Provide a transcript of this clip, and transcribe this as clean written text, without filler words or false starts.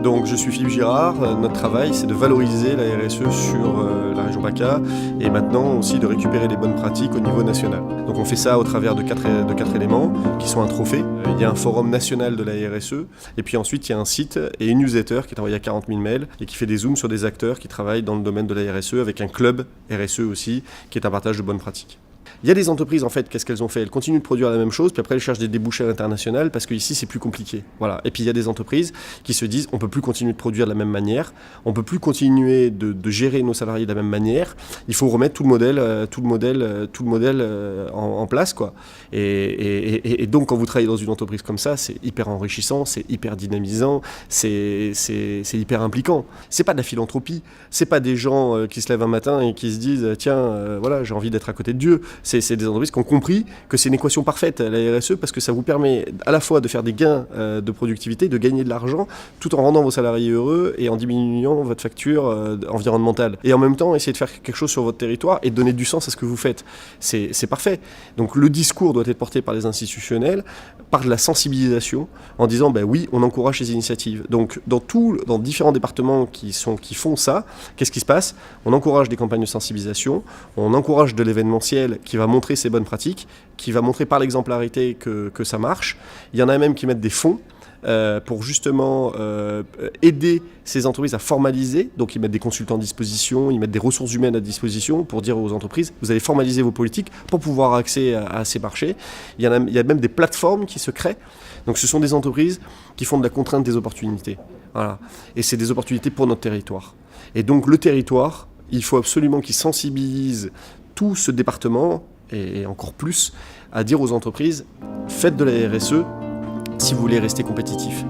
Donc je suis Philippe Girard, notre travail c'est de valoriser la RSE sur la région PACA et maintenant aussi de récupérer les bonnes pratiques au niveau national. Donc on fait ça au travers de quatre éléments qui sont un trophée. Il y a un forum national de la RSE et puis ensuite il y a un site et une newsletter qui est envoyée à 40 000 mails et qui fait des zooms sur des acteurs qui travaillent dans le domaine de la RSE avec un club RSE aussi qui est un partage de bonnes pratiques. Il y a des entreprises, en fait, qu'est-ce qu'elles ont fait? Elles continuent de produire la même chose, puis après elles cherchent des débouchés internationaux parce qu'ici c'est plus compliqué. Voilà. Et puis il y a des entreprises qui se disent on ne peut plus continuer de produire de la même manière, on ne peut plus continuer de gérer nos salariés de la même manière, il faut remettre tout le modèle en place, quoi. Et donc quand vous travaillez dans une entreprise comme ça, c'est hyper enrichissant, c'est hyper dynamisant, c'est hyper impliquant. C'est pas de la philanthropie, c'est pas des gens qui se lèvent un matin et qui se disent tiens, voilà, j'ai envie d'être à côté de Dieu. C'est des entreprises qui ont compris que c'est une équation parfaite, la RSE, parce que ça vous permet à la fois de faire des gains de productivité, de gagner de l'argent, tout en rendant vos salariés heureux et en diminuant votre facture environnementale. Et en même temps, essayer de faire quelque chose sur votre territoire et de donner du sens à ce que vous faites. C'est parfait. Donc le discours doit être porté par les institutionnels, par de la sensibilisation, en disant ben oui, on encourage ces initiatives. Donc dans différents départements qui font ça, qu'est-ce qui se passe? On encourage des campagnes de sensibilisation, on encourage de l'événementiel qui va montrer ses bonnes pratiques, qui va montrer par l'exemplarité que ça marche. Il y en a même qui mettent des fonds pour justement aider ces entreprises à formaliser. Donc ils mettent des consultants à disposition, ils mettent des ressources humaines à disposition pour dire aux entreprises, vous allez formaliser vos politiques pour pouvoir avoir accès à ces marchés. Il y a même des plateformes qui se créent. Donc ce sont des entreprises qui font de la contrainte des opportunités. Voilà. Et c'est des opportunités pour notre territoire. Et donc le territoire, il faut absolument qu'il sensibilise tout ce département, et encore plus, à dire aux entreprises, faites de la RSE si vous voulez rester compétitif.